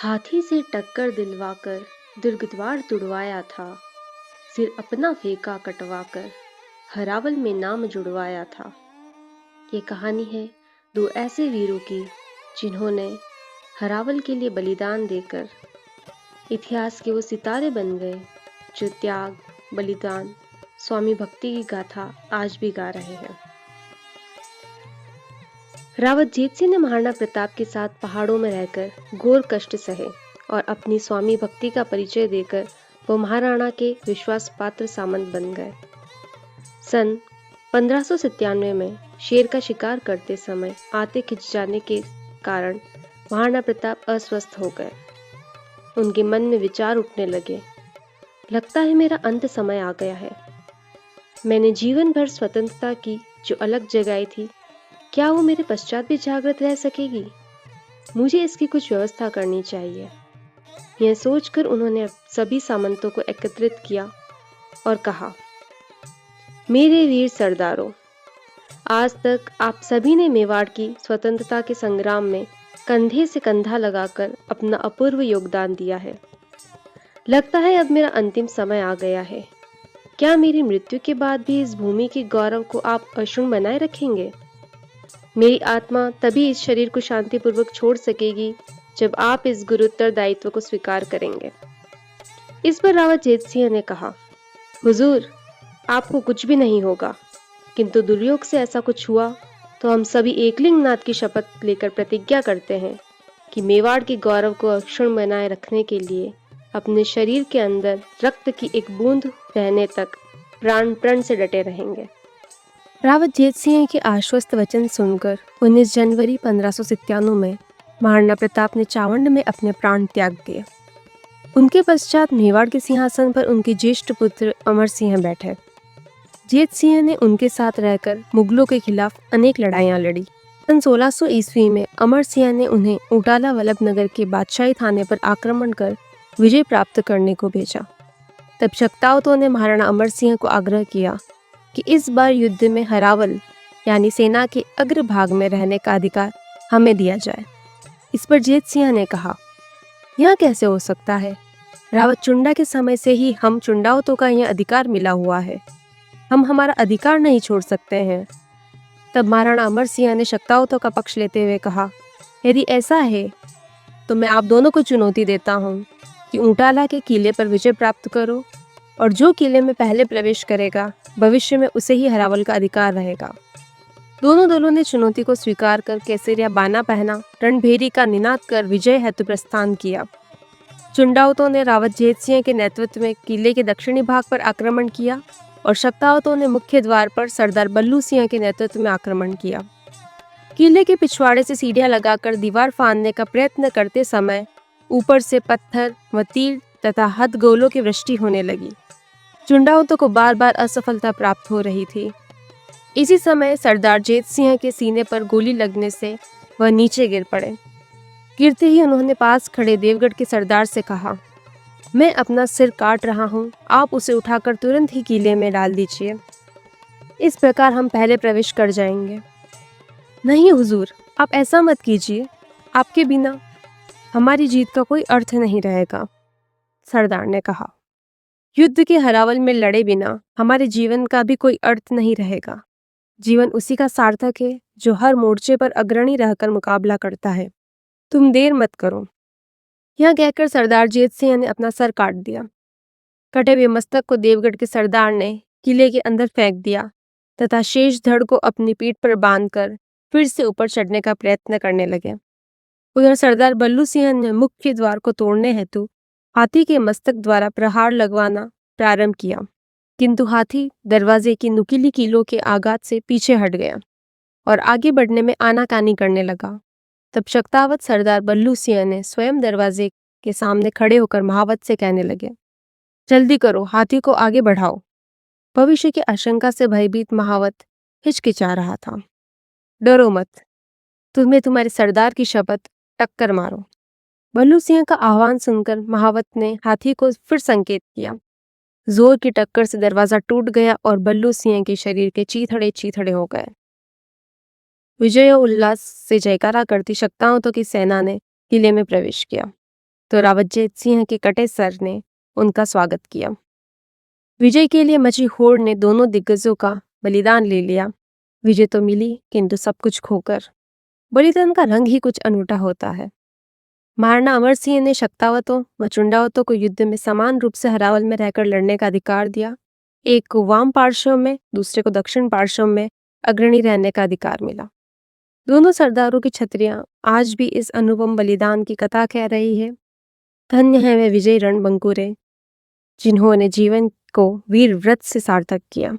हाथी से टक्कर दिलवाकर दुर्गद्वार तुड़वाया था। सिर अपना फेंका कटवाकर हरावल में नाम जुड़वाया था। ये कहानी है दो ऐसे वीरों की जिन्होंने हरावल के लिए बलिदान देकर इतिहास के वो सितारे बन गए जो त्याग, बलिदान, स्वामी भक्ति की गाथा आज भी गा रहे हैं। रावत जीत सिंह ने महाराणा प्रताप के साथ पहाड़ों में रहकर घोर कष्ट सहे और अपनी स्वामी भक्ति का परिचय देकर वो महाराणा के विश्वास पात्र सामंत बन गए। सन 1597 में शेर का शिकार करते समय आते खिंच जाने के कारण महाराणा प्रताप अस्वस्थ हो गए। उनके मन में विचार उठने लगे, लगता है मेरा अंत समय आ गया है। मैंने जीवन भर स्वतंत्रता की जो अलग जगाई थी, क्या वो मेरे पश्चात भी जागृत रह सकेगी? मुझे इसकी कुछ व्यवस्था करनी चाहिए। यह सोचकर उन्होंने सभी सामंतों को एकत्रित किया और कहा, मेरे वीर सरदारों, आज तक आप सभी ने मेवाड़ की स्वतंत्रता के संग्राम में कंधे से कंधा लगाकर अपना अपूर्व योगदान दिया है। लगता है अब मेरा अंतिम समय आ गया है। क्या मेरी मृत्यु के बाद भी इस भूमि के गौरव को आप अक्षुण्ण बनाए रखेंगे? मेरी आत्मा तभी इस शरीर को शांतिपूर्वक छोड़ सकेगी जब आप इस गुरुतर दायित्व को स्वीकार करेंगे। इस पर रावत जीत सिंह ने कहा, हुजूर, आपको कुछ भी नहीं होगा, किंतु दुर्योग से ऐसा कुछ हुआ तो हम सभी एकलिंग नाथ की शपथ लेकर प्रतिज्ञा करते हैं कि मेवाड़ के गौरव को अक्षुण्ण बनाए रखने के लिए अपने शरीर के अंदर रक्त की एक बूंद रहने तक प्राण प्रण से डटे रहेंगे। रावत जीत सिंह के आश्वस्त वचन सुनकर 19 जनवरी 1597 में महाराणा प्रताप ने चावंड में अपने प्राण त्याग दिए। उनके पश्चात मेवाड़ के सिंहासन पर उनके ज्येष्ठ पुत्र अमर सिंह बैठे। जीत सिंह ने उनके साथ रहकर मुगलों के खिलाफ अनेक लड़ाइयां लड़ी। सन 1600 ईस्वी में अमर सिंह ने उन्हें उटाला वल्लभनगर के बादशाही थाने पर आक्रमण कर विजय प्राप्त करने को भेजा। तब शक्तावतों ने महाराणा अमर सिंह को आग्रह किया कि इस बार युद्ध में हरावल यानी सेना के अग्रभाग में रहने का अधिकार हमें दिया जाए। इस पर जीत सिंह ने कहा, यह कैसे हो सकता है? रावत चुंडा के समय से ही हम चुंडावतों का यह अधिकार मिला हुआ है, हम हमारा अधिकार नहीं छोड़ सकते हैं। तब महाराणा अमर सिंह ने शक्तावतों का पक्ष लेते हुए कहा, यदि ऐसा है तो मैं आप दोनों को चुनौती देता हूँ कि ऊंटाला के किले पर विजय प्राप्त करो और जो किले में पहले प्रवेश करेगा भविष्य में उसे ही हरावल का अधिकार रहेगा। दोनों दलों ने चुनौती को स्वीकार कर केसरिया बाना पहना, रणभेरी का निनाद कर विजय हेतु प्रस्थान किया। चुंडावतों ने रावत जीत सिंह के नेतृत्व में किले के दक्षिणी भाग पर आक्रमण किया और शक्तावतों ने मुख्य द्वार पर सरदार बल्लू सिंह के नेतृत्व में आक्रमण किया। किले के पिछवाड़े से सीढ़ियां लगाकर दीवार फांदने का प्रयत्न करते समय ऊपर से पत्थर व तीर तथा हथगोलों की वृष्टि होने लगी। चुंडावतों को बार बार असफलता प्राप्त हो रही थी। इसी समय सरदार जीत सिंह के सीने पर गोली लगने से वह नीचे गिर पड़े। गिरते ही उन्होंने पास खड़े देवगढ़ के सरदार से कहा, मैं अपना सिर काट रहा हूँ, आप उसे उठाकर तुरंत ही किले में डाल दीजिए, इस प्रकार हम पहले प्रवेश कर जाएंगे। नहीं हुजूर, आप ऐसा मत कीजिए, आपके बिना हमारी जीत का कोई अर्थ नहीं रहेगा, सरदार ने कहा। युद्ध के हरावल में लड़े बिना हमारे जीवन का भी कोई अर्थ नहीं रहेगा। जीवन उसी का सार्थक है जो हर मोर्चे पर अग्रणी रहकर मुकाबला करता है। तुम देर मत करो। यह कहकर सरदार जीत सिंह ने अपना सर काट दिया। कटे हुए मस्तक को देवगढ़ के सरदार ने किले के अंदर फेंक दिया तथा शेष धड़ को अपनी पीठ पर बांधकर फिर से ऊपर चढ़ने का प्रयत्न करने लगे। उधर सरदार बल्लू सिंह ने मुख्य द्वार को तोड़ने हेतु हाथी के मस्तक द्वारा प्रहार लगवाना प्रारंभ किया, किंतु हाथी दरवाजे की नुकीली कीलों के आघात से पीछे हट गया और आगे बढ़ने में आनाकानी करने लगा। तब शक्तावत सरदार बल्लू सिंह ने स्वयं दरवाजे के सामने खड़े होकर महावत से कहने लगे, जल्दी करो, हाथी को आगे बढ़ाओ। भविष्य की आशंका से भयभीत महावत हिचकिचा रहा था। डरो मत, तुम्हें तुम्हारे सरदार की शपथ, टक्कर मारो। बल्लू सिंह का आह्वान सुनकर महावत ने हाथी को फिर संकेत किया। जोर की टक्कर से दरवाजा टूट गया और बल्लू सिंह के शरीर के चीथड़े चीथड़े हो गए। विजय और उल्लास से जयकारा करती शक्तावतों की सेना ने किले में प्रवेश किया। तो रावतजेत सिंह के कटे सर ने उनका स्वागत किया। विजय के लिए मची होड़ ने दोनों दिग्गजों का बलिदान ले लिया। विजय तो मिली, किंतु सब कुछ खोकर। बलिदान का रंग ही कुछ अनूठा होता है। महाराणा अमर सिंह ने शक्तावतों व चुंडावतों को युद्ध में समान रूप से हरावल में रहकर लड़ने का अधिकार दिया। एक को वाम पार्श्व में, दूसरे को दक्षिण पार्श्व में अग्रणी रहने का अधिकार मिला। दोनों सरदारों की छत्रियां आज भी इस अनुपम बलिदान की कथा कह रही है। धन्य है वे विजयी रणबंकुरे, जिन्होंने जीवन को वीर व्रत से सार्थक किया।